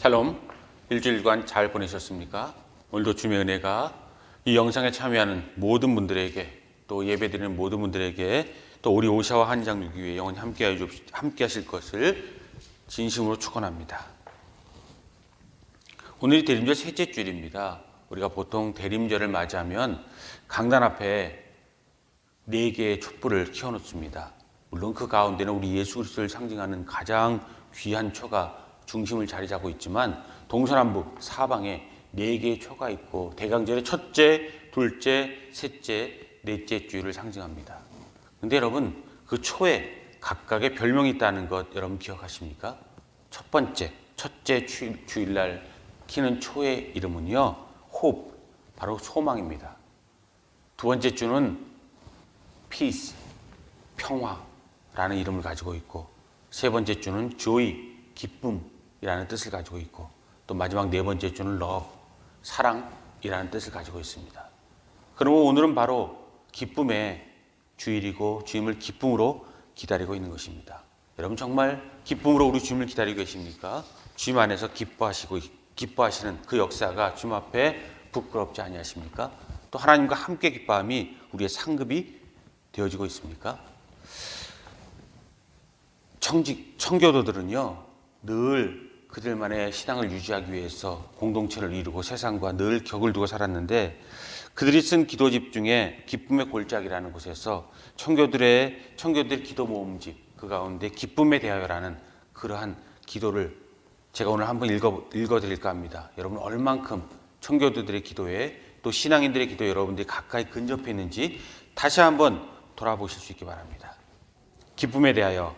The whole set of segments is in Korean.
샬롬, 일주일간 잘 보내셨습니까? 오늘도 주님의 은혜가 이 영상에 참여하는 모든 분들에게, 또 예배드리는 모든 분들에게, 또 우리 오샤와 한장육교회 영원히 함께 하실 것을 진심으로 축원합니다. 오늘이 대림절 셋째 주일입니다. 우리가 보통 대림절을 맞이하면 강단 앞에 4개의 촛불을 켜놓습니다. 물론 그 가운데는 우리 예수 그리스도를 상징하는 가장 귀한 초가 중심을 자리 잡고 있지만 동서남북 사방에 4개의 초가 있고 대강절의 첫째, 둘째, 셋째, 넷째 주일을 상징합니다. 그런데 여러분, 그 초에 각각의 별명이 있다는 것 여러분 기억하십니까? 첫 번째, 첫째 주일날 키는 초의 이름은요, 호흡, 바로 소망입니다. 두 번째 주는 peace, 평화라는 이름을 가지고 있고, 세 번째 주는 joy, 기쁨이라는 뜻을 가지고 있고, 또 마지막 네 번째 주는 love, 사랑이라는 뜻을 가지고 있습니다. 그러면 오늘은 바로 기쁨의 주일이고 주님을 기쁨으로 기다리고 있는 것입니다. 여러분 정말 기쁨으로 우리 주님을 기다리고 계십니까? 주님 안에서 기뻐하시는 그 역사가 주님 앞에 부끄럽지 아니하십니까? 또 하나님과 함께 기뻐함이 우리의 상급이 되어지고 있습니까? 청교도들은요, 늘 그들만의 신앙을 유지하기 위해서 공동체를 이루고 세상과 늘 격을 두고 살았는데, 그들이 쓴 기도집 중에 기쁨의 골짜기라는 곳에서 청교들의 기도 모음집, 그 가운데 기쁨에 대하여라는 그러한 기도를 제가 오늘 한번 읽어드릴까 합니다. 여러분 얼만큼 청교도들의 기도에, 또 신앙인들의 기도에 여러분들이 가까이 근접해 있는지 다시 한번 돌아보실 수 있기 바랍니다. 기쁨에 대하여,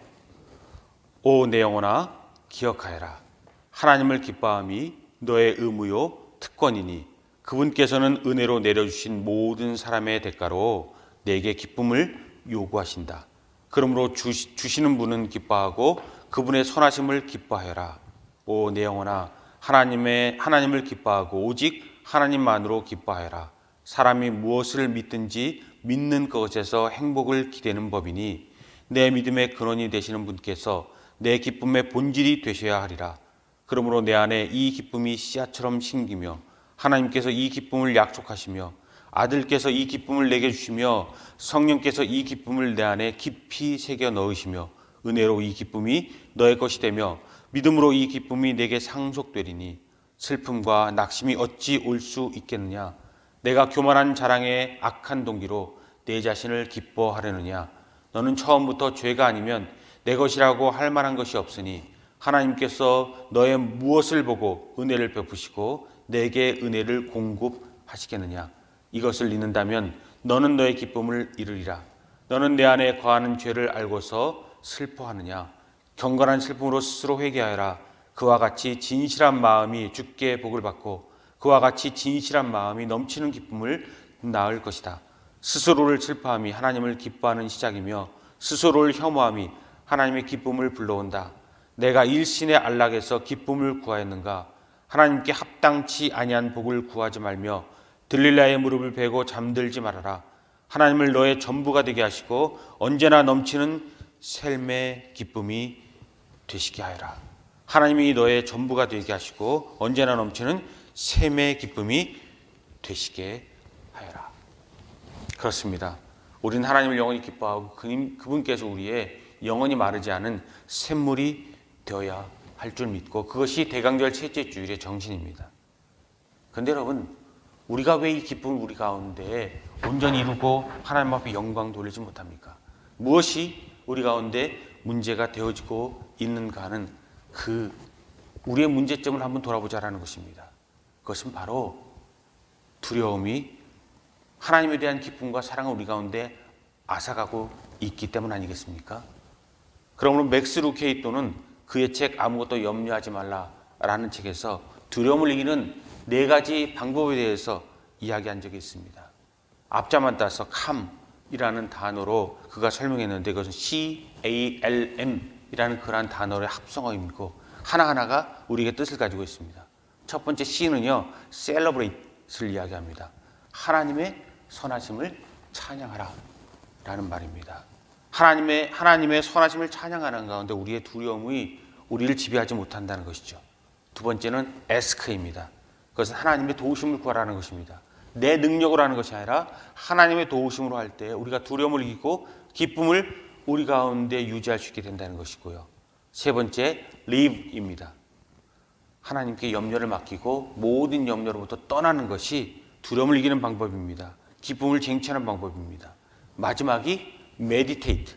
오 내 영혼아 기억하여라. 하나님을 기뻐함이 너의 의무요 특권이니 그분께서는 은혜로 내려주신 모든 사람의 대가로 내게 기쁨을 요구하신다. 그러므로 주시는 분은 기뻐하고 그분의 선하심을 기뻐하여라. 오 내 영혼아 하나님을 기뻐하고 오직 하나님만으로 기뻐하여라. 사람이 무엇을 믿든지 믿는 것에서 행복을 기대는 법이니 내 믿음의 근원이 되시는 분께서 내 기쁨의 본질이 되셔야 하리라. 그러므로 내 안에 이 기쁨이 씨앗처럼 심기며 하나님께서 이 기쁨을 약속하시며 아들께서 이 기쁨을 내게 주시며 성령께서 이 기쁨을 내 안에 깊이 새겨 넣으시며 은혜로 이 기쁨이 너의 것이 되며 믿음으로 이 기쁨이 내게 상속되리니 슬픔과 낙심이 어찌 올 수 있겠느냐. 내가 교만한 자랑에 악한 동기로 내 자신을 기뻐하려느냐. 너는 처음부터 죄가 아니면 내 것이라고 할 만한 것이 없으니 하나님께서 너의 무엇을 보고 은혜를 베푸시고 내게 은혜를 공급하시겠느냐. 이것을 잊는다면 너는 너의 기쁨을 잃으리라. 너는 내 안에 거하는 죄를 알고서 슬퍼하느냐. 경건한 슬픔으로 스스로 회개하여라. 그와 같이 진실한 마음이 주께 복을 받고 그와 같이 진실한 마음이 넘치는 기쁨을 낳을 것이다. 스스로를 슬퍼함이 하나님을 기뻐하는 시작이며 스스로를 혐오함이 하나님의 기쁨을 불러온다. 내가 일신의 안락에서 기쁨을 구하였는가. 하나님께 합당치 아니한 복을 구하지 말며 들릴라의 무릎을 베고 잠들지 말아라. 하나님을 너의 전부가 되게 하시고 언제나 넘치는 삶의 기쁨이 되시게 하여라. 하나님이 너의 전부가 되게 하시고 언제나 넘치는 샘의 기쁨이 되시게 하여라. 그렇습니다. 우리는 하나님을 영원히 기뻐하고 그분께서 우리의 영원히 마르지 않은 샘물이 되어야 할 줄 믿고, 그것이 대강절 셋째 주일의 정신입니다. 그런데 여러분, 우리가 왜 이 기쁨을 우리 가운데 온전히 이루고 하나님 앞에 영광 돌리지 못합니까? 무엇이 우리 가운데 문제가 되어지고 있는가 하는 그 우리의 문제점을 한번 돌아보자라는 것입니다. 그것은 바로 두려움이 하나님에 대한 기쁨과 사랑을 우리 가운데 앗아가고 있기 때문 아니겠습니까? 그러므로 맥스 루케이또는 그의 책 아무것도 염려하지 말라라는 책에서 두려움을 이기는 4가지 방법에 대해서 이야기한 적이 있습니다. 앞자만 따서 calm이라는 단어로 그가 설명했는데, 그것은 CALM이라는 그러한 단어의 합성어이고 하나하나가 우리에게 뜻을 가지고 있습니다. 첫 번째 C는요, celebrate를 이야기합니다. 하나님의 선하심을 찬양하라 라는 말입니다. 하나님의 선하심을 찬양하는 가운데 우리의 두려움이 우리를 지배하지 못한다는 것이죠. 두 번째는 ask입니다. 그것은 하나님의 도우심을 구하라는 것입니다. 내 능력으로 하는 것이 아니라 하나님의 도우심으로 할 때 우리가 두려움을 이기고 기쁨을 우리 가운데 유지할 수 있게 된다는 것이고요. 세 번째, leave입니다. 하나님께 염려를 맡기고 모든 염려로부터 떠나는 것이 두려움을 이기는 방법입니다. 기쁨을 쟁취하는 방법입니다. 마지막이 meditate,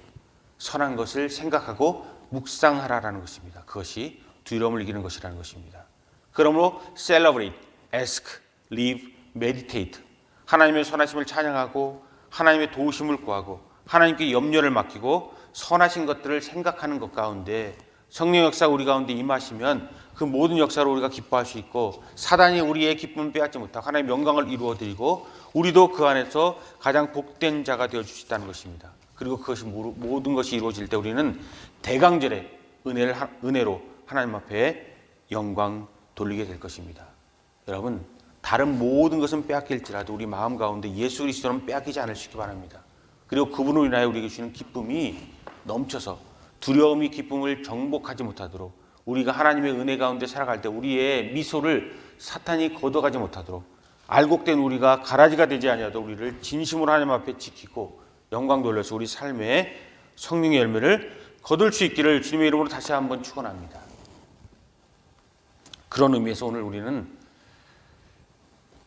선한 것을 생각하고 묵상하라라는 것입니다. 그것이 두려움을 이기는 것이라는 것입니다. 그러므로 celebrate, ask, live, meditate. 하나님의 선하심을 찬양하고 하나님의 도우심을 구하고 하나님께 염려를 맡기고 선하신 것들을 생각하는 것 가운데 성령 역사가 우리 가운데 임하시면 그 모든 역사로 우리가 기뻐할 수 있고 사단이 우리의 기쁨을 빼앗지 못하고 하나님의 영광을 이루어드리고 우리도 그 안에서 가장 복된 자가 되어줄 수 있다는 것입니다. 그리고 그것이 모든 것이 이루어질 때 우리는 대강절의 은혜로 하나님 앞에 영광 돌리게 될 것입니다. 여러분, 다른 모든 것은 빼앗길지라도 우리 마음 가운데 예수 그리스도는 빼앗기지 않으시기 바랍니다. 그리고 그분으로 인하여 우리에게 주시는 기쁨이 넘쳐서 두려움이 기쁨을 정복하지 못하도록 우리가 하나님의 은혜 가운데 살아갈 때 우리의 미소를 사탄이 걷어가지 못하도록 알곡된 우리가 가라지가 되지 아니하도록 우리를 진심으로 하나님 앞에 지키고 영광 돌려서 우리 삶에 성령의 열매를 거둘 수 있기를 주님의 이름으로 다시 한번 축원합니다. 그런 의미에서 오늘 우리는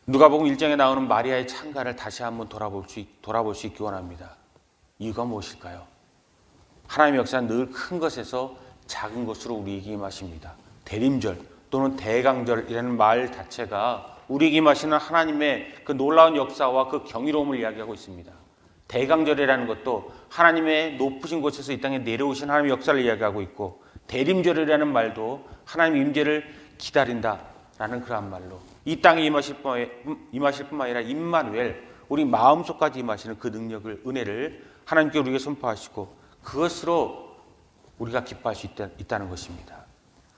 누가복음 1장에 나오는 마리아의 찬가를 다시 한번 돌아볼 수 있기 원합니다. 이유가 무엇일까요? 하나님의 역사는 늘 큰 것에서 작은 것으로 우리에게 임하십니다. 대림절 또는 대강절이라는 말 자체가 우리에게 임하시는 하나님의 그 놀라운 역사와 그 경이로움을 이야기하고 있습니다. 대강절이라는 것도 하나님의 높으신 곳에서 이 땅에 내려오신 하나님의 역사를 이야기하고 있고 대림절이라는 말도 하나님의 임재를 기다린다라는 그러한 말로 이 땅에 임하실 뿐만 아니라 임마누엘 우리 마음속까지 임하시는 그 능력을 은혜를 하나님께 우리에게 선포하시고 그것으로 우리가 기뻐할 수 있다는 것입니다.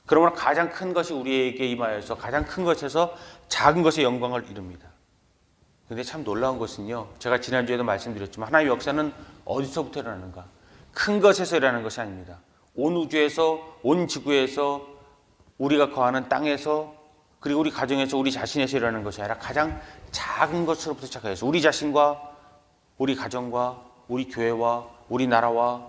그러므로 가장 큰 것이 우리에게 임하여서 가장 큰 것에서 작은 것의 영광을 이룹니다. 그런데 참 놀라운 것은요, 제가 지난주에도 말씀드렸지만 하나님의 역사는 어디서부터 일어나는가? 큰 것에서 일어나는 것이 아닙니다. 온 우주에서, 온 지구에서, 우리가 거하는 땅에서, 그리고 우리 가정에서, 우리 자신에서 일어나는 것이 아니라 가장 작은 것으로부터 시작해서 우리 자신과 우리 가정과 우리 교회와 우리 나라와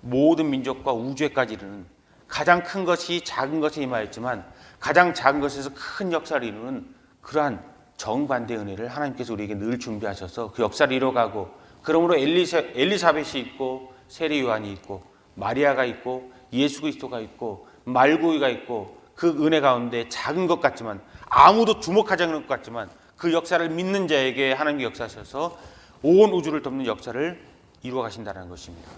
모든 민족과 우주에까지 이르는 가장 큰 것이 작은 것에 임하였지만 가장 작은 것에서 큰 역사를 이루는 그러한 정반대의 은혜를 하나님께서 우리에게 늘 준비하셔서 그 역사를 이뤄가고 그러므로 엘리사벳이 있고 세례 요한이 있고 마리아가 있고 예수 그리스도가 있고 말구이가 있고 그 은혜 가운데 작은 것 같지만 아무도 주목하지 않는 것 같지만 그 역사를 믿는 자에게 하나님의 역사하셔서 온 우주를 덮는 역사를 이루어 가신다는 것입니다.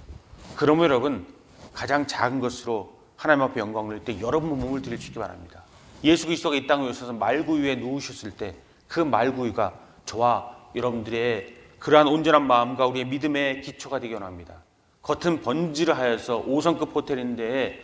그러므로 여러분 가장 작은 것으로 하나님 앞에 영광을 드릴 때 여러분 몸을 드릴 수 있기 바랍니다. 예수 그리스도가 이 땅에 오셔서 말구이 위에 누우셨을 때 그 말구이가 저와 여러분들의 그러한 온전한 마음과 우리의 믿음의 기초가 되기 원합니다. 겉은 번지르하여서 5성급 호텔인데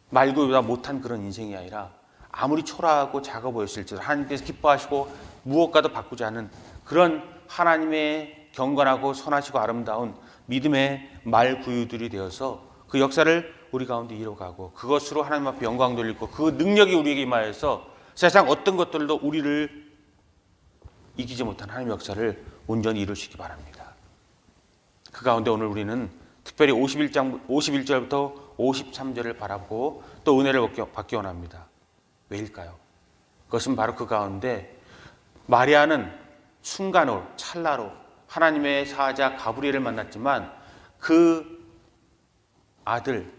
말구이보다 못한 그런 인생이 아니라 아무리 초라하고 작아 보였을지라도 하나님께서 기뻐하시고 무엇과도 바꾸지 않은 그런 하나님의 경건하고 선하시고 아름다운 믿음의 말구유들이 되어서 그 역사를 우리 가운데 이뤄가고 그것으로 하나님 앞에 영광 돌리고 그 능력이 우리에게 임하여서 세상 어떤 것들도 우리를 이기지 못한 하나님의 역사를 온전히 이루시기 바랍니다. 그 가운데 오늘 우리는 특별히 51절부터 53절을 바라보고 또 은혜를 받기 원합니다. 왜일까요? 그것은 바로 그 가운데 마리아는 순간으로 찰나로 하나님의 사자 가브리엘을 만났지만 그 아들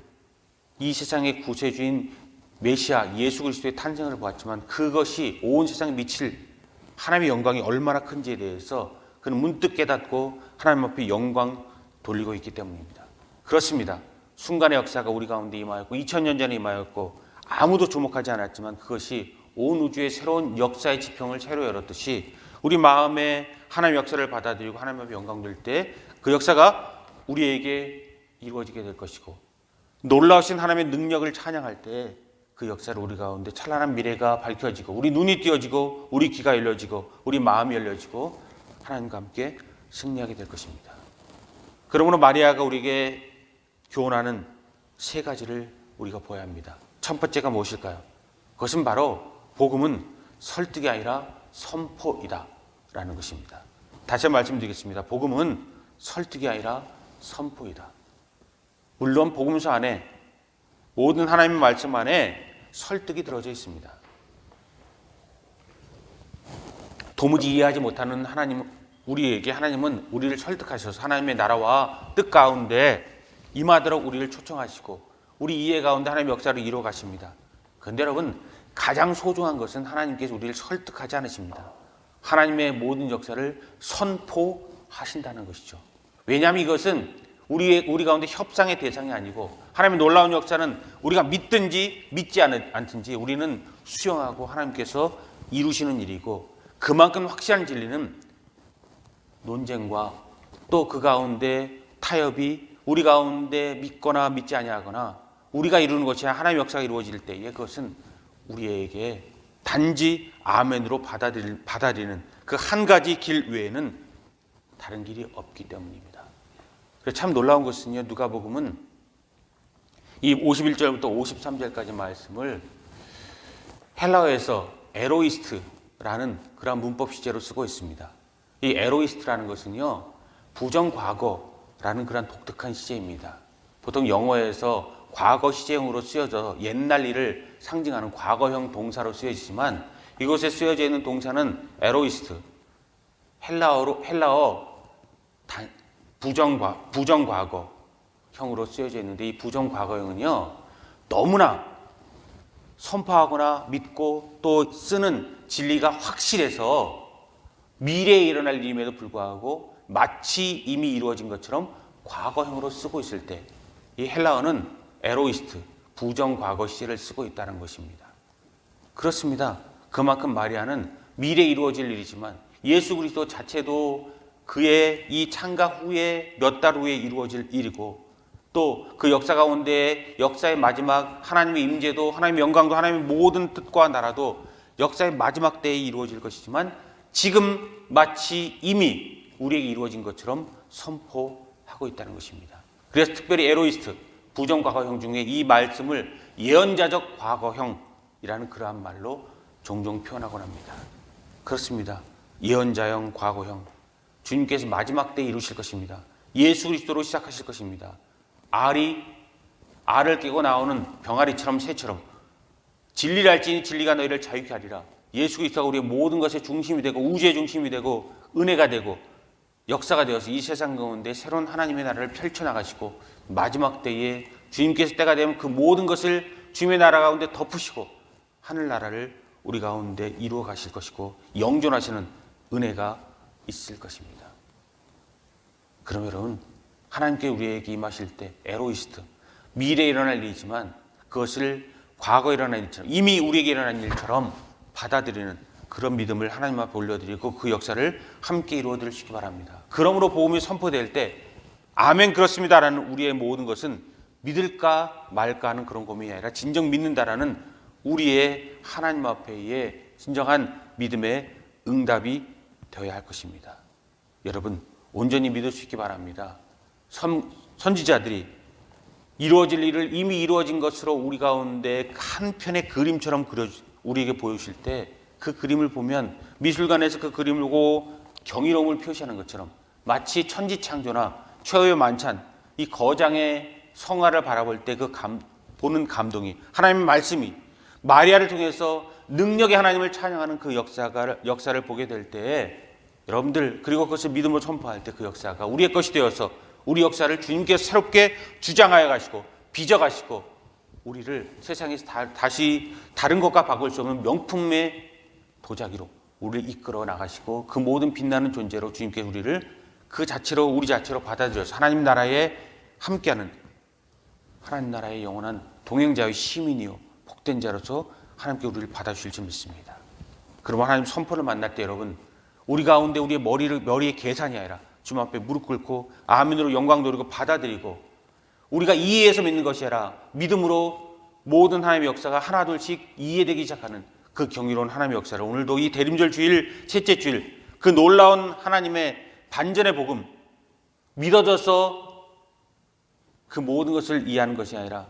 이 세상의 구세주인 메시아 예수 그리스도의 탄생을 보았지만 그것이 온 세상에 미칠 하나님의 영광이 얼마나 큰지에 대해서 그는 문득 깨닫고 하나님 앞에 영광 돌리고 있기 때문입니다. 그렇습니다. 순간의 역사가 우리 가운데 임하였고 2000년 전에 임하였고 아무도 주목하지 않았지만 그것이 온 우주의 새로운 역사의 지평을 새로 열었듯이 우리 마음에 하나님의 역사를 받아들이고 하나님 앞에 영광 돌릴 때 그 역사가 우리에게 이루어지게 될 것이고 놀라우신 하나님의 능력을 찬양할 때 그 역사를 우리 가운데 찬란한 미래가 밝혀지고 우리 눈이 띄어지고 우리 귀가 열려지고 우리 마음이 열려지고 하나님과 함께 승리하게 될 것입니다. 그러므로 마리아가 우리에게 교훈하는 세 가지를 우리가 보아야 합니다. 첫 번째가 무엇일까요? 그것은 바로 복음은 설득이 아니라 선포이다 라는 것입니다. 다시 한번 말씀드리겠습니다. 복음은 설득이 아니라 선포이다. 물론 복음서 안에 모든 하나님의 말씀 안에 설득이 들어져 있습니다. 도무지 이해하지 못하는 우리에게 하나님은 우리를 설득하셔서 하나님의 나라와 뜻 가운데 임하도록 우리를 초청하시고 우리 이해 가운데 하나님의 역사를 이루어 가십니다. 그런데 여러분, 가장 소중한 것은 하나님께서 우리를 설득하지 않으십니다. 하나님의 모든 역사를 선포하신다는 것이죠. 왜냐하면 이것은 우리 가운데 협상의 대상이 아니고 하나님의 놀라운 역사는 우리가 믿든지 믿지 않든지 우리는 수용하고 하나님께서 이루시는 일이고, 그만큼 확실한 진리는 논쟁과 또 그 가운데 타협이 우리 가운데 믿거나 믿지 아니하거나 우리가 이루는 것이 하나님의 역사가 이루어질 때에 그것은 우리에게 단지 아멘으로 받아들이는 그 한 가지 길 외에는 다른 길이 없기 때문입니다. 그래서 참 놀라운 것은요, 누가복음은 이 51절부터 53절까지 말씀을 헬라어에서 에로이스트라는 그런 문법 시제로 쓰고 있습니다. 이 에로이스트라는 것은요, 부정과거라는 그런 독특한 시제입니다. 보통 영어에서 과거 시제형으로 쓰여져 옛날 일을 상징하는 과거형 동사로 쓰여지지만 이곳에 쓰여져 있는 동사는 에로이스트, 헬라어 부정과거형으로 쓰여져 있는데, 이 부정과거형은요, 너무나 선포하거나 믿고 또 쓰는 진리가 확실해서 미래에 일어날 일임에도 불구하고 마치 이미 이루어진 것처럼 과거형으로 쓰고 있을 때 이 헬라어는 에로이스트, 부정과거 시제를 쓰고 있다는 것입니다. 그렇습니다. 그만큼 마리아는 미래에 이루어질 일이지만 예수 그리스도 자체도 그의 이 창가 후에 몇 달 후에 이루어질 일이고, 또 그 역사 가운데 역사의 마지막 하나님의 임재도 하나님의 영광도 하나님의 모든 뜻과 나라도 역사의 마지막 때에 이루어질 것이지만 지금 마치 이미 우리에게 이루어진 것처럼 선포하고 있다는 것입니다. 그래서 특별히 에로이스트, 부정과거형 중에 이 말씀을 예언자적 과거형이라는 그러한 말로 종종 표현하곤 합니다. 그렇습니다. 예언자형 과거형, 주님께서 마지막 때에 이루실 것입니다. 예수 그리스도로 시작하실 것입니다. 알을 깨고 나오는 병아리처럼 새처럼 진리를 알지니 진리가 너희를 자유케 하리라. 예수 그리스도가 우리의 모든 것의 중심이 되고 우주의 중심이 되고 은혜가 되고 역사가 되어서 이 세상 가운데 새로운 하나님의 나라를 펼쳐나가시고 마지막 때에 주님께서 때가 되면 그 모든 것을 주님의 나라 가운데 덮으시고 하늘나라를 우리 가운데 이루어 가실 것이고 영존하시는 은혜가 있을 것입니다. 그럼 여러분, 하나님께 우리에게 임하실 때 에로이스트, 미래에 일어날 일이지만 그것을 과거에 일어난 일처럼 이미 우리에게 일어난 일처럼 받아들이는 그런 믿음을 하나님 앞에 올려드리고 그 역사를 함께 이루어드릴 수 있기 바랍니다. 그러므로 복음이 선포될 때 아멘 그렇습니다라는 우리의 모든 것은 믿을까 말까 하는 그런 고민이 아니라 진정 믿는다라는 우리의 하나님 앞에의 진정한 믿음의 응답이 되어야 할 것입니다. 여러분, 온전히 믿을 수 있기 바랍니다. 선지자들이 이루어질 일을 이미 이루어진 것으로 우리 가운데 한 편의 그림처럼 우리에게 보여주실 때 그 그림을 보면 미술관에서 그 그림을 보고 경이로움을 표시하는 것처럼 마치 천지창조나 최후의 만찬, 이 거장의 성화를 바라볼 때 그 보는 감동이, 하나님의 말씀이 마리아를 통해서 능력의 하나님을 찬양하는 그 역사를 보게 될 때에 여러분들, 그리고 그것을 믿음으로 선포할 때 그 역사가 우리의 것이 되어서 우리 역사를 주님께서 새롭게 주장하여 가시고 빚어 가시고 우리를 세상에서 다시 다른 것과 바꿀 수 없는 명품의 도자기로 우리를 이끌어 나가시고 그 모든 빛나는 존재로 주님께 우리를 그 자체로 우리 자체로 받아들여서 하나님 나라에 함께하는 하나님 나라의 영원한 동행자의 시민이요 복된 자로서 하나님께 우리를 받아주실 줄 믿습니다. 그러면 하나님 선포를 만날 때 여러분, 우리 가운데 우리의 머리의 계산이 아니라 주님 앞에 무릎 꿇고 아멘으로 영광 돌리고 받아들이고 우리가 이해해서 믿는 것이 아니라 믿음으로 모든 하나님의 역사가 하나둘씩 이해되기 시작하는 그 경이로운 하나님의 역사를 오늘도 이 대림절 주일, 셋째 주일, 그 놀라운 하나님의 반전의 복음 믿어져서 그 모든 것을 이해하는 것이 아니라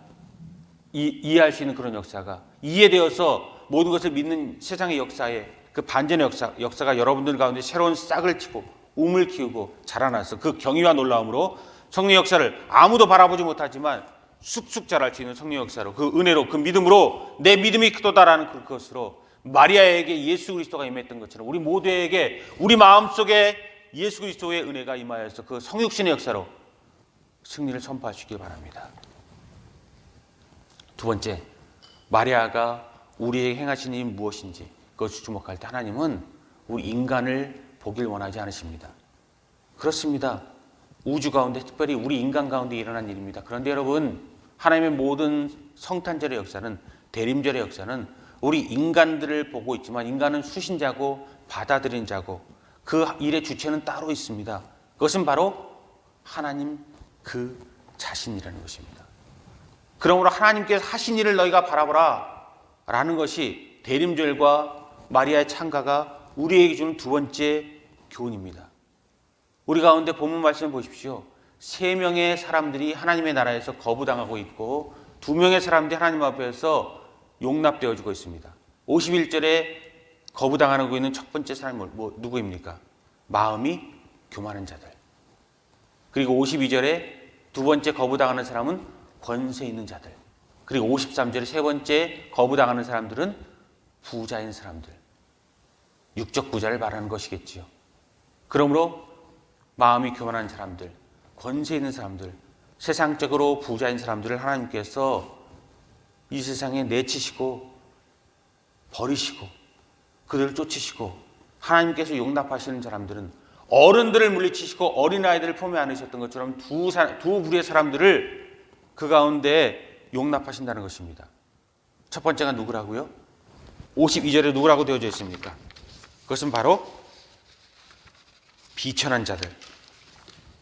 이해할 수 있는 그런 역사가 이해되어서 모든 것을 믿는 세상의 역사에 그 반전의 역사가 여러분들 가운데 새로운 싹을 치고 움을 키우고 자라나서 그 경이와 놀라움으로 성령 역사를 아무도 바라보지 못하지만 쑥쑥 자랄 수 있는 성령 역사로 그 은혜로 그 믿음으로 내 믿음이 크도다라는 그것으로 마리아에게 예수 그리스도가 임했던 것처럼 우리 모두에게 우리 마음속에 예수 그리스도의 은혜가 임하여서 그 성육신의 역사로 승리를 선포하시길 바랍니다. 두 번째, 마리아가 우리에게 행하신 일이 무엇인지 그것을 주목할 때 하나님은 우리 인간을 보길 원하지 않으십니다. 그렇습니다. 우주 가운데 특별히 우리 인간 가운데 일어난 일입니다. 그런데 여러분, 하나님의 모든 성탄절의 역사는 대림절의 역사는 우리 인간들을 보고 있지만 인간은 수신자고 받아들인 자고 그 일의 주체는 따로 있습니다. 그것은 바로 하나님 그 자신이라는 것입니다. 그러므로 하나님께서 하신 일을 너희가 바라보라 라는 것이 대림절과 마리아의 창가가 우리에게 주는 두 번째 교훈입니다. 우리 가운데 본문 말씀을 보십시오. 3명의 사람들이 하나님의 나라에서 거부당하고 있고 2명의 사람들이 하나님 앞에서 용납되어지고 있습니다. 51절에 거부당하고 있는 첫 번째 사람이 누구입니까? 마음이 교만한 자들. 그리고 52절에 두 번째 거부당하는 사람은 권세 있는 자들. 그리고 53절에 세 번째 거부당하는 사람들은 부자인 사람들. 육적 부자를 말하는 것이겠지요. 그러므로 마음이 교만한 사람들, 권세 있는 사람들, 세상적으로 부자인 사람들을 하나님께서 이 세상에 내치시고 버리시고 그들을 쫓으시고 하나님께서 용납하시는 사람들은 어른들을 물리치시고 어린아이들을 품에 안으셨던 것처럼 두 부류의 사람들을 그 가운데 용납하신다는 것입니다. 첫 번째가 누구라고요? 52절에 누구라고 되어져 있습니까? 그것은 바로 비천한 자들.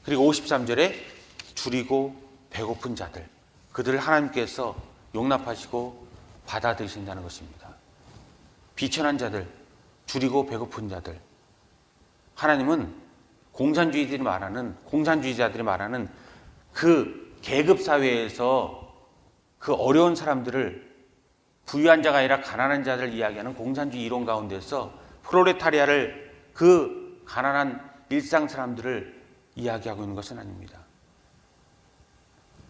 그리고 53절에 줄이고 배고픈 자들. 그들을 하나님께서 용납하시고 받아들이신다는 것입니다. 비천한 자들, 줄이고 배고픈 자들. 하나님은 공산주의자들이 말하는 그 계급 사회에서 그 어려운 사람들을 부유한 자가 아니라 가난한 자를 이야기하는 공산주의 이론 가운데서 프롤레타리아를 그 가난한 일상 사람들을 이야기하고 있는 것은 아닙니다.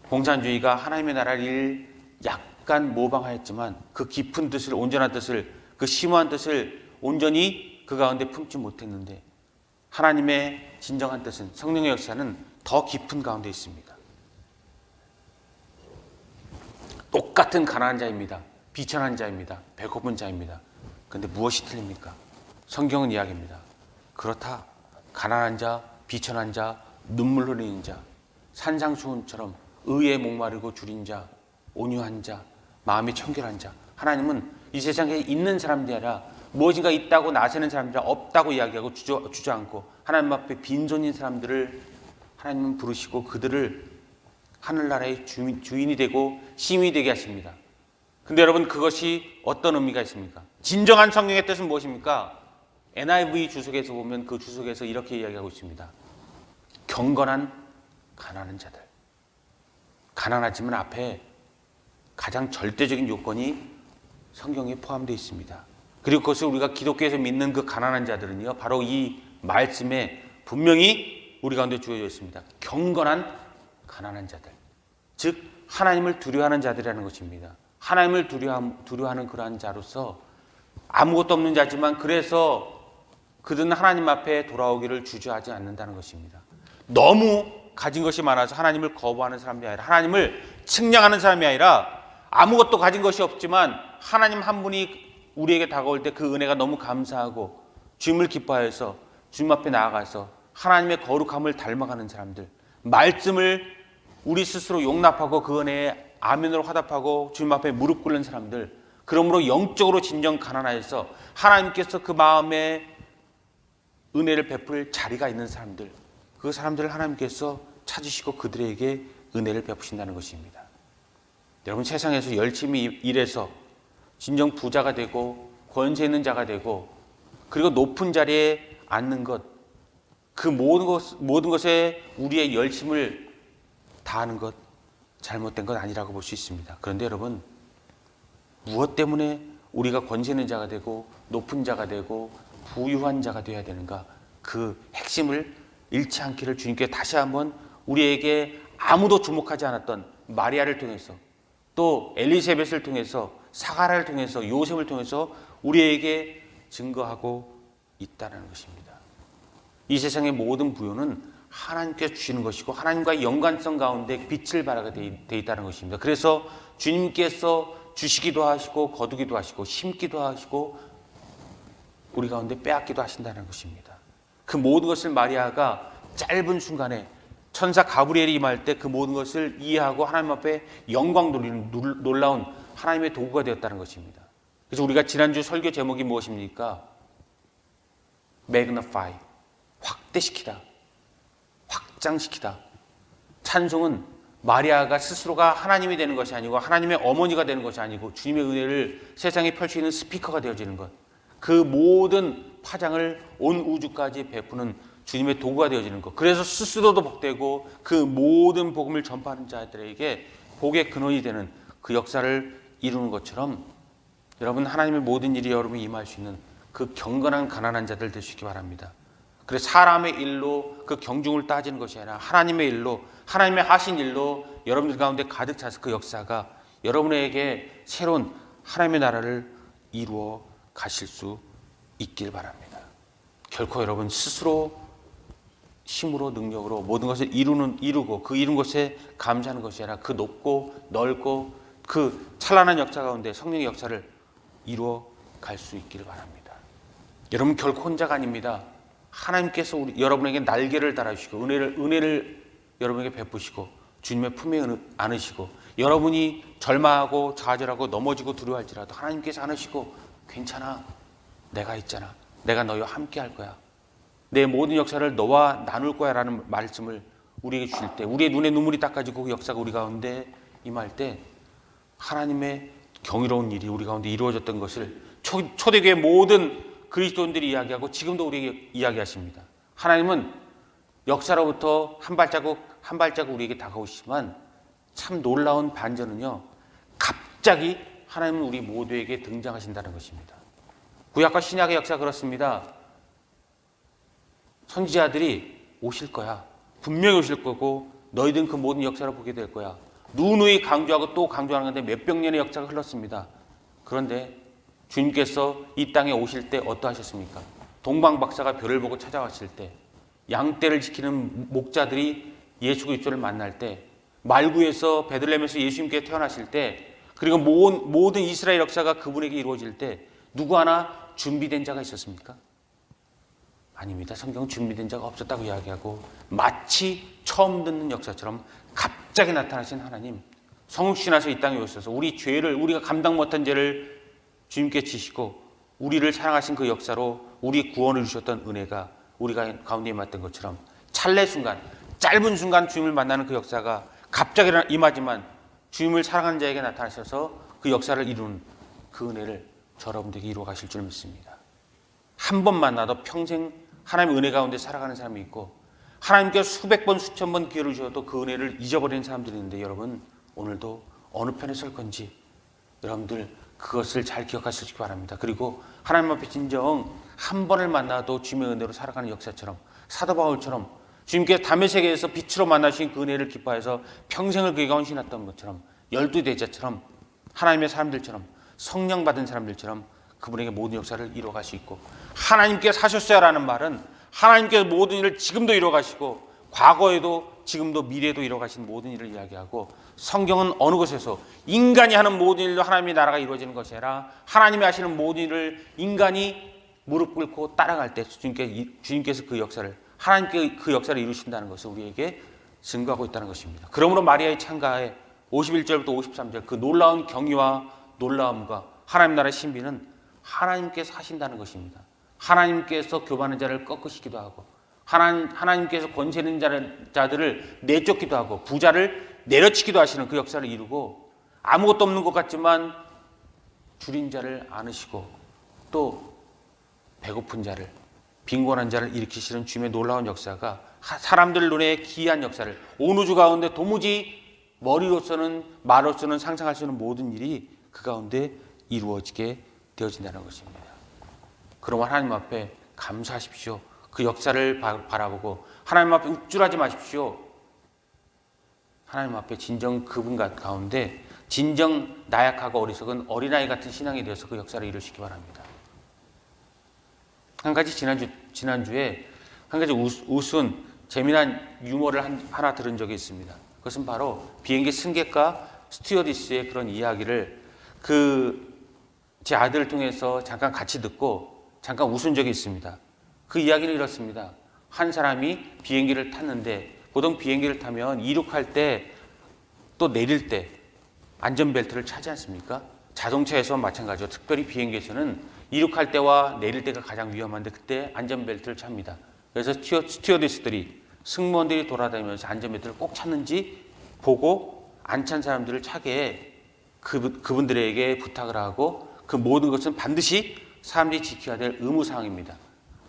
공산주의가 하나님의 나라를 약간 모방하였지만 그 깊은 뜻을, 온전한 뜻을, 그 심오한 뜻을 온전히 그 가운데 품지 못했는데 하나님의 진정한 뜻은, 성령의 역사는 더 깊은 가운데 있습니다. 똑같은 가난한 자입니다. 비천한 자입니다. 배고픈 자입니다. 그런데 무엇이 틀립니까? 성경은 이야기합니다. 그렇다. 가난한 자, 비천한 자, 눈물 흘리는 자, 산상수훈처럼 의에 목마르고 줄인 자, 온유한 자, 마음이 청결한 자. 하나님은 이 세상에 있는 사람들이 아니라 무엇인가 있다고 나서는 사람들, 없다고 이야기하고 주저앉고 하나님 앞에 빈손인 사람들을 하나님은 부르시고 그들을 하늘나라의 주인이 되고 시민이 되게 하십니다. 근데 여러분, 그것이 어떤 의미가 있습니까? 진정한 성령의 뜻은 무엇입니까? NIV 주석에서 보면 그 주석에서 이렇게 이야기하고 있습니다. 경건한 가난한 자들. 가난하지만 앞에 가장 절대적인 요건이 성경에 포함되어 있습니다. 그리고 그것을 우리가 기독교에서 믿는 그 가난한 자들은요, 바로 이 말씀에 분명히 우리 가운데 주어져 있습니다. 경건한 가난한 자들. 즉 하나님을 두려워하는 자들이라는 것입니다. 하나님을 두려워하는 그러한 자로서 아무것도 없는 자지만 그래서 그들은 하나님 앞에 돌아오기를 주저하지 않는다는 것입니다. 너무 가진 것이 많아서 하나님을 거부하는 사람이 아니라, 하나님을 측량하는 사람이 아니라, 아무것도 가진 것이 없지만 하나님 한 분이 우리에게 다가올 때 그 은혜가 너무 감사하고 주님을 기뻐해서 주님 앞에 나아가서 하나님의 거룩함을 닮아가는 사람들, 말씀을 우리 스스로 용납하고 그 은혜에 아멘으로 화답하고 주님 앞에 무릎 꿇는 사람들, 그러므로 영적으로 진정 가난하여서 하나님께서 그 마음에 은혜를 베풀 자리가 있는 사람들, 그 사람들을 하나님께서 찾으시고 그들에게 은혜를 베푸신다는 것입니다. 여러분, 세상에서 열심히 일해서 진정 부자가 되고 권세 있는 자가 되고 그리고 높은 자리에 앉는 것, 그 모든 것에 우리의 열심을 다하는 것, 잘못된 것 아니라고 볼 수 있습니다. 그런데 여러분, 무엇 때문에 우리가 권세 있는 자가 되고 높은 자가 되고 부유한 자가 되어야 되는가, 그 핵심을 잃지 않기를 주님께 다시 한번 우리에게 아무도 주목하지 않았던 마리아를 통해서, 또 엘리사벳을 통해서, 사가랴를 통해서, 요셉을 통해서 우리에게 증거하고 있다는 것입니다. 이 세상의 모든 부요는 하나님께서 주시는 것이고 하나님과의 연관성 가운데 빛을 발하게 되어 있다는 것입니다. 그래서 주님께서 주시기도 하시고 거두기도 하시고 심기도 하시고 우리 가운데 빼앗기도 하신다는 것입니다. 그 모든 것을 마리아가 짧은 순간에 천사 가브리엘이 임할 때 그 모든 것을 이해하고 하나님 앞에 영광 돌리는 놀라운 하나님의 도구가 되었다는 것입니다. 그래서 우리가 지난주 설교 제목이 무엇입니까? magnify, 확대시키다, 확장시키다. 찬송은 마리아가 스스로가 하나님이 되는 것이 아니고 하나님의 어머니가 되는 것이 아니고 주님의 은혜를 세상에 펼치는 스피커가 되어지는 것, 그 모든 파장을 온 우주까지 베푸는 주님의 도구가 되어지는 것, 그래서 스스로도 복되고 그 모든 복음을 전파하는 자들에게 복의 근원이 되는 그 역사를 이루는 것처럼 여러분, 하나님의 모든 일이 여러분이 임할 수 있는 그 경건한 가난한 자들 되시기 바랍니다. 그래서 사람의 일로 그 경중을 따지는 것이 아니라 하나님의 일로, 하나님의 하신 일로 여러분들 가운데 가득 차서 그 역사가 여러분에게 새로운 하나님의 나라를 이루어 가실 수 있길 바랍니다. 결코 여러분 스스로 힘으로 능력으로 모든 것을 이루고 그 이룬 것에 감사하는 것이 아니라 그 높고 넓고 그 찬란한 역사 가운데 성령의 역사를 이루어 갈 수 있기를 바랍니다. 여러분 결코 혼자가 아닙니다. 하나님께서 여러분에게 날개를 달아주시고 은혜를 여러분에게 베푸시고 주님의 품에 안으시고 여러분이 절망하고 좌절하고 넘어지고 두려워할지라도 하나님께서 안으시고 괜찮아, 내가 있잖아, 내가 너희와 함께 할 거야, 내 모든 역사를 너와 나눌 거야 라는 말씀을 우리에게 주실 때, 우리의 눈에 눈물이 닦아지고 그 역사가 우리 가운데 임할 때 하나님의 경이로운 일이 우리 가운데 이루어졌던 것을 초대교회 모든 그리스도인들이 이야기하고 지금도 우리에게 이야기하십니다. 하나님은 역사로부터 한 발자국 우리에게 다가오시지만 참 놀라운 반전은요, 갑자기 하나님은 우리 모두에게 등장하신다는 것입니다. 구약과 신약의 역사 그렇습니다. 선지자들이 오실 거야, 분명히 오실 거고 너희들은 그 모든 역사를 보게 될 거야, 누누이 강조하고 또 강조하는 건데 몇백 년의 역사가 흘렀습니다. 그런데 주님께서 이 땅에 오실 때 어떠하셨습니까? 동방박사가 별을 보고 찾아왔을 때, 양떼를 지키는 목자들이 예수 그리스도를 만날 때, 말구에서 베들레헴에서 예수님께 태어나실 때, 그리고 모든 이스라엘 역사가 그분에게 이루어질 때 누구 하나 준비된 자가 있었습니까? 아닙니다. 성경은 준비된 자가 없었다고 이야기하고 마치 처음 듣는 역사처럼 갑자기 나타나신 하나님, 성육신하셔 이 땅에 오셔서 우리 죄를, 우리가 감당 못한 죄를 주님께 지시고 우리를 사랑하신 그 역사로 우리 구원을 주셨던 은혜가 우리가 가운데 임했던 것처럼 찰나 순간, 짧은 순간 주님을 만나는 그 역사가 갑자기 임하지만 주님을 사랑하는 자에게 나타나셔서 그 역사를 이루는 그 은혜를 여러분들에게 이루어 가실 줄 믿습니다. 한 번 만나도 평생 하나님의 은혜 가운데 살아가는 사람이 있고 하나님께 수백 번 수천 번 기회를 주셔도 그 은혜를 잊어버리는 사람들이 있는데, 여러분 오늘도 어느 편에 설 건지 여러분들 그것을 잘 기억하시기 바랍니다. 그리고 하나님 앞에 진정 한 번을 만나도 주님의 은혜로 살아가는 역사처럼, 사도 바울처럼 주님께서 다메섹에서 빛으로 만나신 그 은혜를 기뻐해서 평생을 그에게 헌신했던 것처럼, 12대자처럼 하나님의 사람들처럼 성령 받은 사람들처럼 그분에게 모든 역사를 이루어갈 수 있고, 하나님께서 하셨어야 라는 말은 하나님께서 모든 일을 지금도 이루어가시고 과거에도 지금도 미래에도 이루어가신 모든 일을 이야기하고, 성경은 어느 곳에서 인간이 하는 모든 일로 하나님의 나라가 이루어지는 것이 아니라 하나님이 하시는 모든 일을 인간이 무릎 꿇고 따라갈 때 주님께서 그 역사를, 하나님께 그 역사를 이루신다는 것을 우리에게 증거하고 있다는 것입니다. 그러므로 마리아의 창가에 51절부터 53절 그 놀라운 경의와 놀라움과 하나님 나라의 신비는 하나님께서 하신다는 것입니다. 하나님께서 교만한 자를 꺾으시기도 하고 하나님께서 권세 있는 자들을 내쫓기도 하고 부자를 내려치기도 하시는 그 역사를 이루고, 아무것도 없는 것 같지만 줄인 자를 안으시고 또 배고픈 자를, 빈곤한 자를 일으키시는 주님의 놀라운 역사가 사람들 눈에 기이한 역사를, 온 우주 가운데 도무지 머리로서는 말로서는 상상할 수 없는 모든 일이 그 가운데 이루어지게 되어진다는 것입니다. 그럼 하나님 앞에 감사하십시오. 그 역사를 바라보고 하나님 앞에 욱줄하지 마십시오. 하나님 앞에 진정 그분 가운데 진정 나약하고 어리석은 어린아이 같은 신앙이 되어서 그 역사를 이루시기 바랍니다. 한 가지 지난주에 한 가지 웃은 재미난 유머를 하나 들은 적이 있습니다. 그것은 바로 비행기 승객과 스튜어디스의 그런 이야기를 제 아들을 통해서 잠깐 같이 듣고 잠깐 웃은 적이 있습니다. 그 이야기는 이렇습니다. 한 사람이 비행기를 탔는데 보통 비행기를 타면 이륙할 때 또 내릴 때 안전벨트를 차지 않습니까? 자동차에서 마찬가지죠. 특별히 비행기에서는 이륙할 때와 내릴 때가 가장 위험한데 그때 안전벨트를 찹니다. 그래서 스튜어디스들이 승무원들이 돌아다니면서 안전벨트를 꼭 찼는지 보고 안 찬 사람들을 차게 그분들에게 부탁을 하고 그 모든 것은 반드시 사람들이 지켜야 될 의무사항입니다.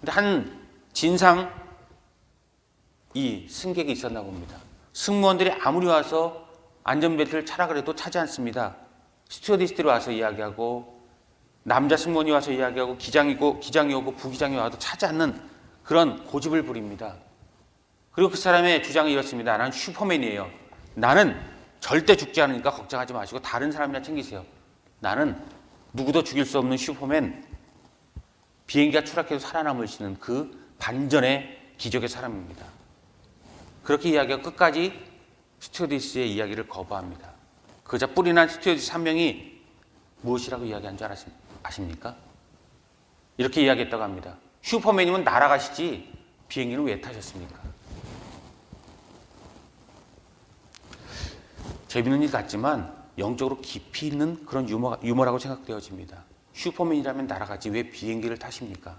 근데 한 진상 이 승객이 있었나 봅니다. 승무원들이 아무리 와서 안전벨트를 차라 그래도 차지 않습니다. 스튜어디스들이 와서 이야기하고 남자 승무원이 와서 이야기하고 기장이 오고 부기장이 와도 차지 않는 그런 고집을 부립니다. 그리고 그 사람의 주장이 이렇습니다. 나는 슈퍼맨이에요. 나는 절대 죽지 않으니까 걱정하지 마시고 다른 사람이나 챙기세요. 나는 누구도 죽일 수 없는 슈퍼맨, 비행기가 추락해도 살아남을 수 있는 그 반전의 기적의 사람입니다. 그렇게 이야기하고 끝까지 스튜어디스의 이야기를 거부합니다. 그자 뿔이 난 스튜어디스 한 명이 무엇이라고 이야기한 줄 아십니까? 이렇게 이야기했다고 합니다. 슈퍼맨이면 날아가시지 비행기는 왜 타셨습니까? 재밌는 일 같지만 영적으로 깊이 있는 그런 유머라고 생각되어집니다. 슈퍼맨이라면 날아가지 왜 비행기를 타십니까?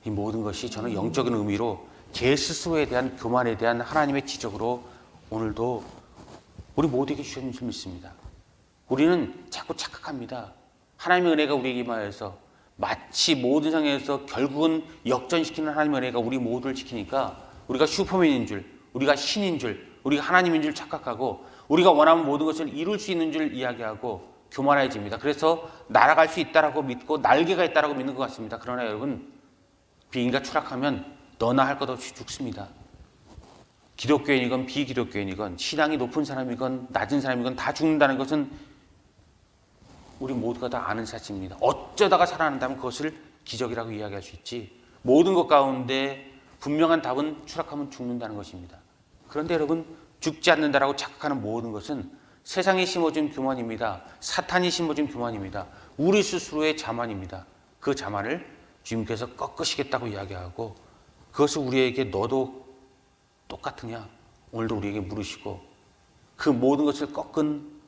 이 모든 것이 저는 영적인 의미로 제 스스로에 대한 교만에 대한 하나님의 지적으로 오늘도 우리 모두에게 주시는 줄 믿습니다. 우리는 자꾸 착각합니다. 하나님의 은혜가 우리에게 임하여서 마치 모든 상황에서 결국은 역전시키는 하나님의 은혜가 우리 모두를 지키니까 우리가 슈퍼맨인 줄, 우리가 신인 줄, 우리가 하나님인 줄 착각하고 우리가 원하는 모든 것을 이룰 수 있는 줄 이야기하고 교만해집니다. 그래서 날아갈 수 있다라고 믿고 날개가 있다라고 믿는 것 같습니다. 그러나 여러분, 비행기가 추락하면 너나 할 것 없이 죽습니다. 기독교인이건 비기독교인이건 신앙이 높은 사람이건 낮은 사람이건 다 죽는다는 것은 우리 모두가 다 아는 사실입니다. 어쩌다가 살아난다면 그것을 기적이라고 이야기할 수 있지 모든 것 가운데 분명한 답은 추락하면 죽는다는 것입니다. 그런데 여러분, 죽지 않는다라고 착각하는 모든 것은 세상이 심어준 교만입니다. 사탄이 심어준 교만입니다. 우리 스스로의 자만입니다. 그 자만을 주님께서 꺾으시겠다고 이야기하고 그것을 우리에게 너도 똑같으냐? 오늘도 우리에게 물으시고 그 모든 것을 꺾은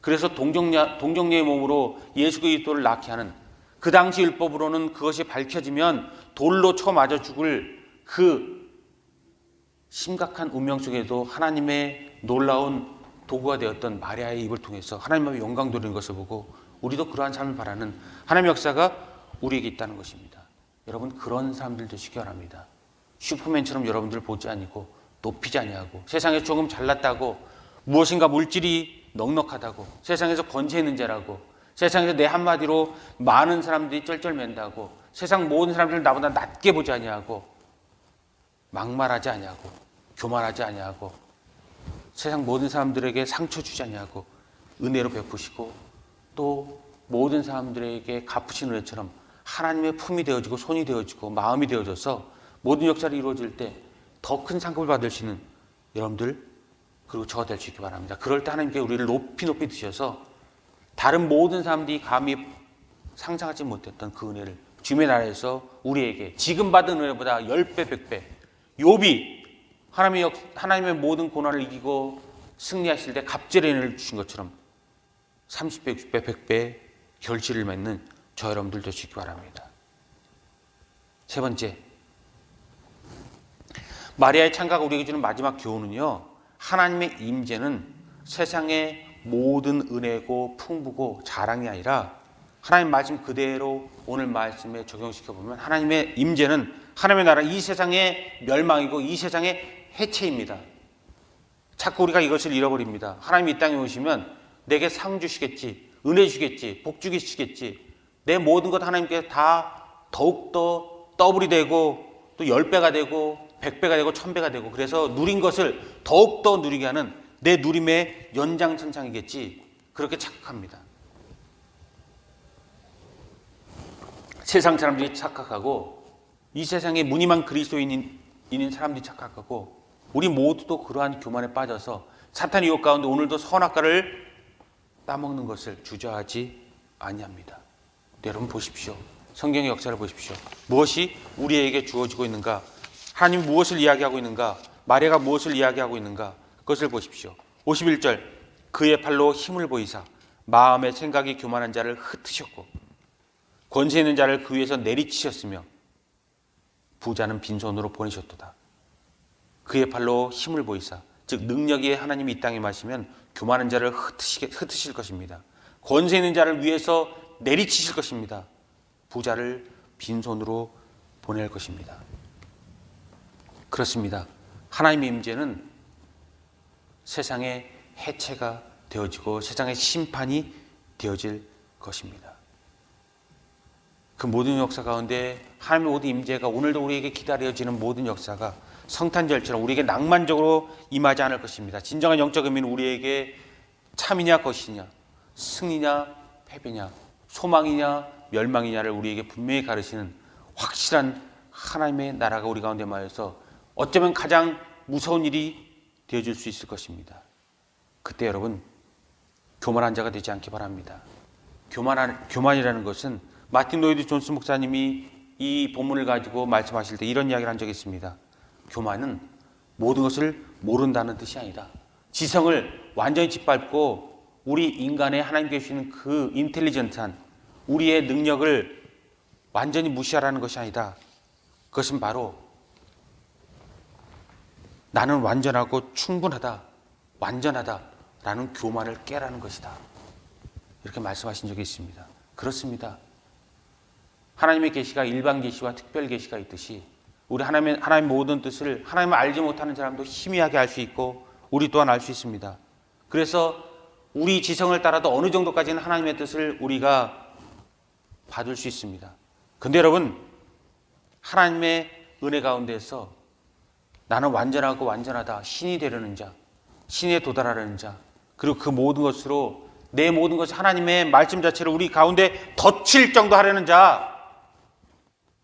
그래서 동정녀의 몸으로 예수 그리스도를 낳게 하는 그 당시 율법으로는 그것이 밝혀지면 돌로 쳐 맞아 죽을 그 심각한 운명 속에도 하나님의 놀라운 도구가 되었던 마리아의 입을 통해서 하나님 앞에 영광 돌리는 것을 보고 우리도 그러한 삶을 바라는 하나님의 역사가 우리에게 있다는 것입니다. 여러분, 그런 사람들 되시기 바랍니다. 슈퍼맨처럼 여러분들 보지 아니고 높이지 아니하고 세상에 조금 잘났다고 무엇인가 물질이 넉넉하다고 세상에서 권세 있는 자라고 세상에서 내 한마디로 많은 사람들이 쩔쩔맨다고 세상 모든 사람들을 나보다 낮게 보지 아니하고 막말하지 아니하고 교만하지 아니하고 세상 모든 사람들에게 상처 주지 아니하고 은혜로 베푸시고 또 모든 사람들에게 갚으신 은혜처럼 하나님의 품이 되어지고 손이 되어지고 마음이 되어져서 모든 역사를 이루어질 때 더 큰 상급을 받을 수 있는 여러분들 그리고 저가 될 수 있기 바랍니다. 그럴 때 하나님께 우리를 높이 드셔서 다른 모든 사람들이 감히 상상하지 못했던 그 은혜를 주님의 나라에서 우리에게 지금 받은 은혜보다 10배, 100배 욥이 하나님의 모든 고난을 이기고 승리하실 때 갑절의 은혜를 주신 것처럼 30배, 60배, 100배 결실을 맺는 저 여러분들 되시기 바랍니다. 세 번째, 마리아의 창가가 우리에게 주는 마지막 교훈은요, 하나님의 임재는 세상의 모든 은혜고 풍부고 자랑이 아니라 하나님 말씀 그대로 오늘 말씀에 적용시켜보면 하나님의 임재는 하나님의 나라 이 세상의 멸망이고 이 세상의 해체입니다. 자꾸 우리가 이것을 잃어버립니다. 하나님이 이 땅에 오시면 내게 상 주시겠지, 은혜 주겠지, 복 주시겠지. 내 모든 것 하나님께 다 더욱더 더블이 되고 또 10배가 되고 100배가 되고 1000배가 되고, 그래서 누린 것을 더욱더 누리게 하는 내 누림의 연장선상이겠지, 그렇게 착각합니다. 세상 사람들이 착각하고, 이 세상에 무늬만 그리스도인인 사람들이 착각하고, 우리 모두도 그러한 교만에 빠져서 사탄의 유혹 가운데 오늘도 선악과를 따먹는 것을 주저하지 아니합니다. 여러분 보십시오. 성경의 역사를 보십시오. 무엇이 우리에게 주어지고 있는가? 하나님 무엇을 이야기하고 있는가? 마리아가 무엇을 이야기하고 있는가? 그것을 보십시오. 51절, 그의 팔로 힘을 보이사 마음의 생각이 교만한 자를 흩으셨고 권세 있는 자를 그 위에서 내리치셨으며 부자는 빈손으로 보내셨도다. 그의 팔로 힘을 보이사, 즉 능력이 하나님이 이 땅에 마시면 교만한 자를 흩으실 것입니다. 권세 있는 자를 위에서 내리치실 것입니다. 부자를 빈손으로 보낼 것입니다. 그렇습니다. 하나님의 임재는 세상의 해체가 되어지고 세상의 심판이 되어질 것입니다. 그 모든 역사 가운데 하나님의 모든 임재가 오늘도 우리에게 기다려지는 모든 역사가 성탄절처럼 우리에게 낭만적으로 임하지 않을 것입니다. 진정한 영적 의미는 우리에게 참이냐 것이냐, 승리냐 패배냐, 소망이냐 멸망이냐를 우리에게 분명히 가르치는 확실한 하나님의 나라가 우리 가운데 임하여서 어쩌면 가장 무서운 일이 되어줄 수 있을 것입니다. 그때 여러분 교만한 자가 되지 않기 바랍니다. 교만이라는 것은 마틴 로이드 존스 목사님이 이 본문을 가지고 말씀하실 때 이런 이야기를 한 적이 있습니다. 교만은 모든 것을 모른다는 뜻이 아니다. 지성을 완전히 짓밟고 우리 인간의 하나님께 주시는 그 인텔리전트한 우리의 능력을 완전히 무시하라는 것이 아니다. 그것은 바로 나는 완전하고 충분하다, 완전하다라는 교만을 깨라는 것이다. 이렇게 말씀하신 적이 있습니다. 그렇습니다. 하나님의 계시가 일반 계시와 특별 계시가 있듯이 우리 하나님의 모든 뜻을 하나님을 알지 못하는 사람도 희미하게 알 수 있고 우리 또한 알 수 있습니다. 그래서 우리 지성을 따라도 어느 정도까지는 하나님의 뜻을 우리가 받을 수 있습니다. 근데 여러분, 하나님의 은혜 가운데서 나는 완전하고 완전하다, 신이 되려는 자, 신에 도달하려는 자, 그리고 그 모든 것으로 내 모든 것이 하나님의 말씀 자체를 우리 가운데 덧칠 정도 하려는 자,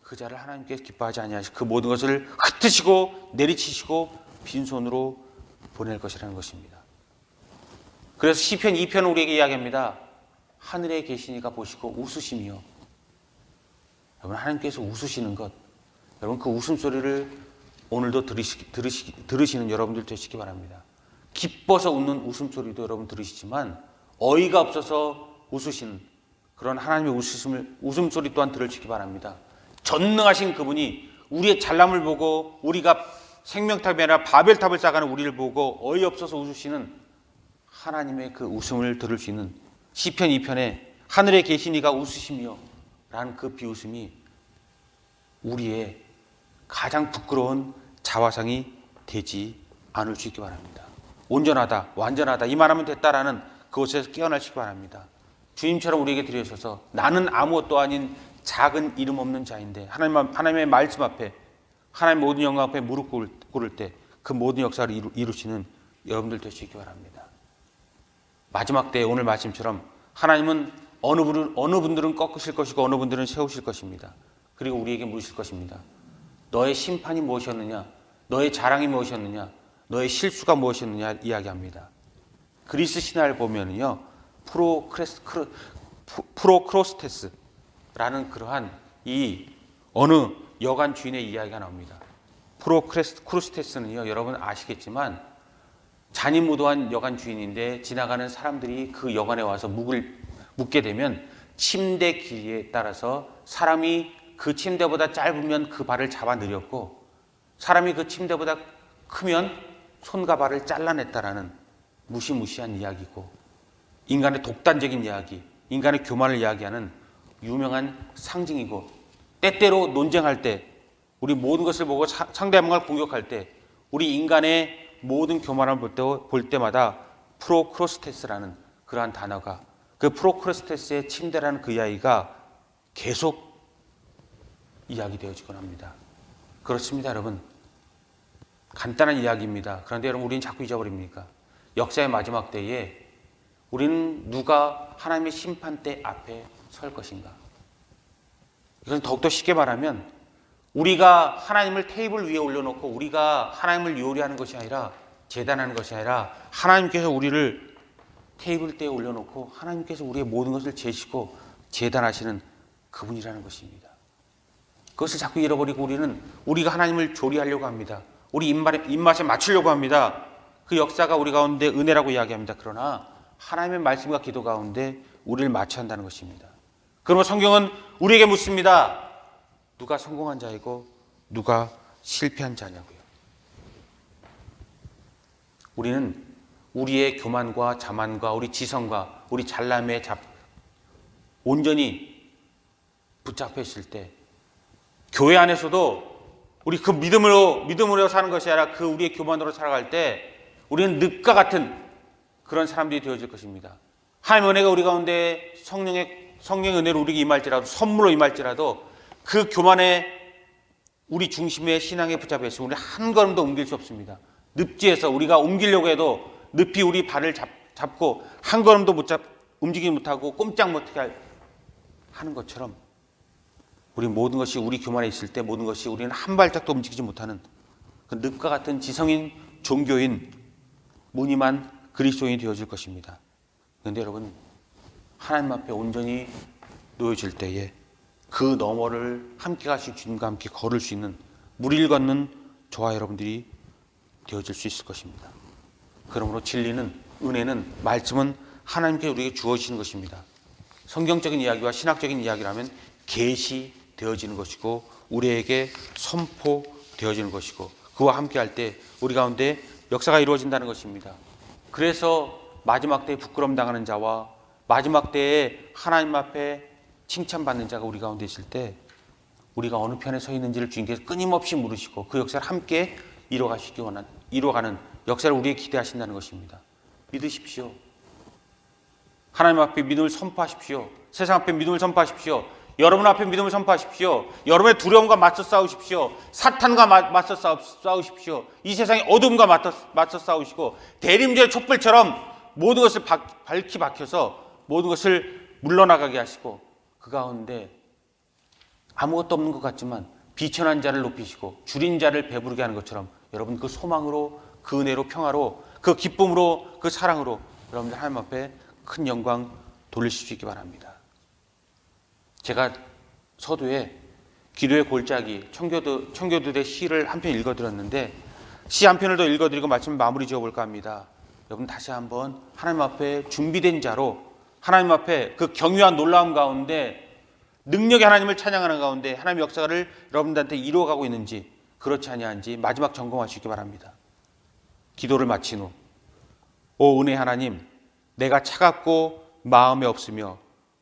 그 자를 하나님께서 기뻐하지 아니하시고 그 모든 것을 흩으시고 내리치시고 빈손으로 보낼 것이라는 것입니다. 그래서 시편 2편은 우리에게 이야기합니다. 하늘에 계시니가 보시고 웃으시며, 여러분 하나님께서 웃으시는 것, 여러분 그 웃음소리를 오늘도 들으시는 여러분들 되시기 바랍니다. 기뻐서 웃는 웃음소리도 여러분 들으시지만 어이가 없어서 웃으시는 그런 하나님의 웃음소리 또한 들으시기 바랍니다. 전능하신 그분이 우리의 잘남을 보고 우리가 생명탑이 아니라 바벨탑을 쌓아가는 우리를 보고 어이없어서 웃으시는 하나님의 그 웃음을 들을 수 있는 시편 2편에 하늘에 계신 이가 웃으시며 라는 그 비웃음이 우리의 가장 부끄러운 자화상이 되지 않을 수 있기 바랍니다. 온전하다, 완전하다 이 말하면 됐다라는 그것에서 깨어나시기 바랍니다. 주님처럼 우리에게 들으셔서 나는 아무것도 아닌 작은 이름 없는 자인데 하나님의 말씀 앞에 하나님 모든 영광 앞에 무릎 꿇을 때 그 모든 역사를 이루시는 여러분들 될 수 있기 바랍니다. 마지막 때에 오늘 말씀처럼 하나님은 어느 분들은 꺾으실 것이고 어느 분들은 세우실 것입니다. 그리고 우리에게 물으실 것입니다. 너의 심판이 무엇이었느냐? 너의 자랑이 무엇이었느냐? 너의 실수가 무엇이었느냐? 이야기합니다. 그리스 신화를 보면요, 프로크로스테스라는 그러한 이 어느 여관 주인의 이야기가 나옵니다. 프로크로스테스는요, 여러분 아시겠지만 잔인무도한 여관 주인인데 지나가는 사람들이 그 여관에 와서 묵게 되면 침대 길이에 따라서 사람이 그 침대보다 짧으면 그 발을 잡아 늘였고 사람이 그 침대보다 크면 손과 발을 잘라냈다라는 무시무시한 이야기고 인간의 독단적인 이야기, 인간의 교만을 이야기하는 유명한 상징이고 때때로 논쟁할 때 우리 모든 것을 보고 상대방을 공격할 때 우리 인간의 모든 교만을 볼 때마다 프로크로스테스라는 그러한 단어가 그 프로크레스테스의 침대라는 그 이야기가 계속 이야기되어지곤 합니다. 그렇습니다, 여러분. 간단한 이야기입니다. 그런데 여러분, 우리는 자꾸 잊어버립니까? 역사의 마지막 때에 우리는 누가 하나님의 심판대 앞에 설 것인가? 이것은 더욱더 쉽게 말하면 우리가 하나님을 테이블 위에 올려놓고 우리가 하나님을 요리하는 것이 아니라, 제단하는 것이 아니라, 하나님께서 우리를 테이블 때에 올려놓고 하나님께서 우리의 모든 것을 재시고 제단하시는 그분이라는 것입니다. 그것을 자꾸 잃어버리고 우리는 우리가 하나님을 조리하려고 합니다. 우리 입맛에 맞추려고 합니다. 그 역사가 우리 가운데 은혜라고 이야기합니다. 그러나 하나님의 말씀과 기도 가운데 우리를 맞춰야 한다는 것입니다. 그러면 성경은 우리에게 묻습니다. 누가 성공한 자이고 누가 실패한 자냐고요. 우리는 우리의 교만과 자만과 우리 지성과 우리 잘남에 온전히 붙잡혀 있을 때, 교회 안에서도 우리 그 믿음으로 사는 것이 아니라 그 우리의 교만으로 살아갈 때 우리는 늪과 같은 그런 사람들이 되어질 것입니다. 하나님의 은혜가 우리 가운데 성령의 은혜로 우리에게 임할지라도, 선물로 임할지라도 그 교만에 우리 중심의 신앙에 붙잡혀 있으면 우리 한 걸음도 옮길 수 없습니다. 늪지에서 우리가 옮기려고 해도 늪이 우리 발을 잡고 한 걸음도 움직이지 못하고 꼼짝 못하게 하는 것처럼, 우리 모든 것이 우리 교만에 있을 때 모든 것이 우리는 한 발짝도 움직이지 못하는 그 늪과 같은 지성인 종교인, 무늬만 그리스도인이 되어질 것입니다. 그런데 여러분, 하나님 앞에 온전히 놓여질 때에 그 너머를 함께 가실 주님과 함께 걸을 수 있는, 무리를 걷는 저와 여러분들이 되어질 수 있을 것입니다. 그러므로 진리는, 은혜는, 말씀은 하나님께 우리에게 주어지는 것입니다. 성경적인 이야기와 신학적인 이야기라면 계시되어지는 것이고 우리에게 선포되어지는 것이고, 그와 함께 할 때 우리 가운데 역사가 이루어진다는 것입니다. 그래서 마지막 때에 부끄러움 당하는 자와 마지막 때에 하나님 앞에 칭찬받는 자가 우리 가운데 있을 때 우리가 어느 편에 서 있는지를 주님께서 끊임없이 물으시고 그 역사를 함께 이루어가는 역사를 우리에게 기대하신다는 것입니다. 믿으십시오. 하나님 앞에 믿음을 선포하십시오. 세상 앞에 믿음을 선포하십시오. 여러분 앞에 믿음을 선포하십시오. 여러분의 두려움과 맞서 싸우십시오. 사탄과 맞서 싸우십시오. 이 세상의 어둠과 맞서 싸우시고 대림제의 촛불처럼 모든 것을 밝히 밝혀서 모든 것을 물러나가게 하시고, 그 가운데 아무것도 없는 것 같지만 비천한 자를 높이시고 줄인 자를 배부르게 하는 것처럼 여러분 그 소망으로, 그 은혜로, 평화로, 그 기쁨으로, 그 사랑으로 여러분들 하나님 앞에 큰 영광 돌리실 수 있기 바랍니다. 제가 서두에 기도의 골짜기, 청교도의 시를 한 편 읽어드렸는데, 시 한 편을 더 읽어드리고 말씀을 마무리 지어볼까 합니다. 여러분 다시 한번 하나님 앞에 준비된 자로, 하나님 앞에 그 경유한 놀라움 가운데, 능력의 하나님을 찬양하는 가운데 하나님의 역사를 여러분들한테 이루어가고 있는지, 그렇지 아니한지 마지막 점검하시기 바랍니다. 기도를 마친 후, 오 은혜 하나님, 내가 차갑고 마음에 없으며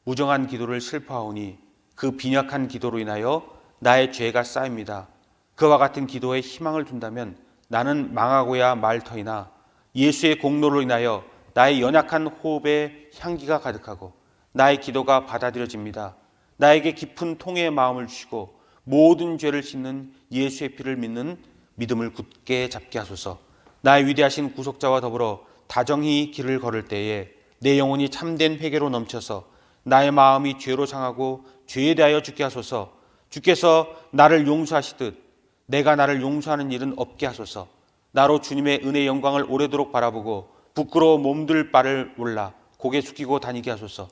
무정한 기도를 슬퍼하오니 그 빈약한 기도로 인하여 나의 죄가 쌓입니다. 그와 같은 기도에 희망을 둔다면 나는 망하고야 말 터이나 예수의 공로로 인하여 나의 연약한 호흡에 향기가 가득하고 나의 기도가 받아들여집니다. 나에게 깊은 통회의 마음을 주시고 모든 죄를 씻는 예수의 피를 믿는 믿음을 굳게 잡게 하소서. 나의 위대하신 구속자와 더불어 다정히 길을 걸을 때에 내 영혼이 참된 회개로 넘쳐서 나의 마음이 죄로 상하고 죄에 대하여 죽게 하소서. 주께서 나를 용서하시듯 내가 나를 용서하는 일은 없게 하소서. 나로 주님의 은혜의 영광을 오래도록 바라보고 부끄러워 몸둘 바를 몰라 고개 숙이고 다니게 하소서.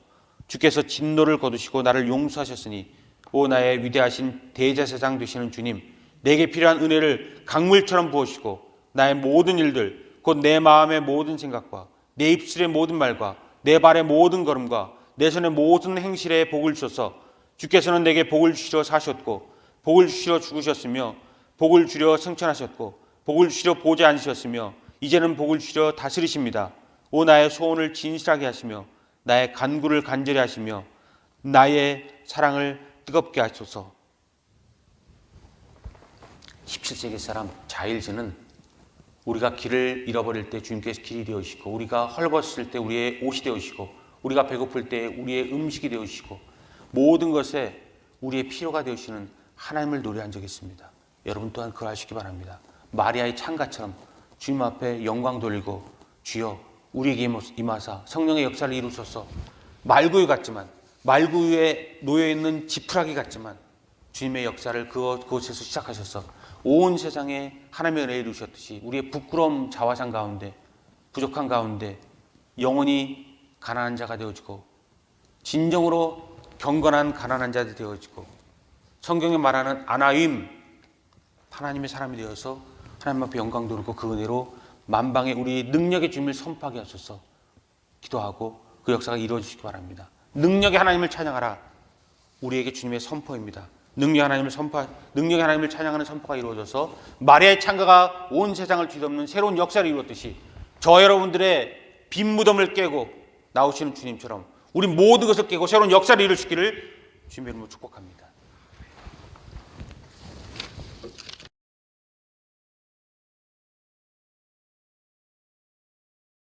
주께서 진노를 거두시고 나를 용서하셨으니 오 나의 위대하신 대제사장 되시는 주님, 내게 필요한 은혜를 강물처럼 부으시고 나의 모든 일들, 곧 내 마음의 모든 생각과 내 입술의 모든 말과 내 발의 모든 걸음과 내 손의 모든 행실에 복을 주셔서, 주께서는 내게 복을 주시려 사셨고 복을 주시려 죽으셨으며 복을 주려 승천하셨고 복을 주시려 보좌에 앉으셨으며 이제는 복을 주시려 다스리십니다. 오 나의 소원을 진실하게 하시며 나의 간구를 간절히 하시며 나의 사랑을 뜨겁게 하소서. 17세기 사람 자일즈는 우리가 길을 잃어버릴 때 주님께서 길이 되어주시고, 우리가 헐벗을 때 우리의 옷이 되어주시고, 우리가 배고플 때 우리의 음식이 되어주시고 모든 것에 우리의 필요가 되어주시는 하나님을 노래한 적이 있습니다. 여러분 또한 그걸 하시기 바랍니다. 마리아의 창가처럼 주님 앞에 영광 돌리고 주여 우리에게 임하사 성령의 역사를 이루소서. 말구유 같지만 말구유에 놓여있는 지푸라기 같지만 주님의 역사를 그곳에서 시작하셔서 온 세상에 하나님의 은혜를 이루셨듯이 우리의 부끄러움 자화상 가운데 부족한 가운데 영원히 가난한 자가 되어지고 진정으로 경건한 가난한 자들이 되어지고 성경에 말하는 아나임 하나님의 사람이 되어서 하나님 앞에 영광 돌리고 그 은혜로 만방에 우리 능력의 주님을 선포하게 하소서. 기도하고 그 역사가 이루어지시기 바랍니다. 능력의 하나님을 찬양하라. 우리에게 주님의 선포입니다. 능력의 하나님을 찬양하는 선포가 이루어져서 마리아의 창가가 온 세상을 뒤덮는 새로운 역사를 이루었듯이 저 여러분들의 빈 무덤을 깨고 나오시는 주님처럼 우리 모든 것을 깨고 새로운 역사를 이루시기를 주님의 이름으로 축복합니다.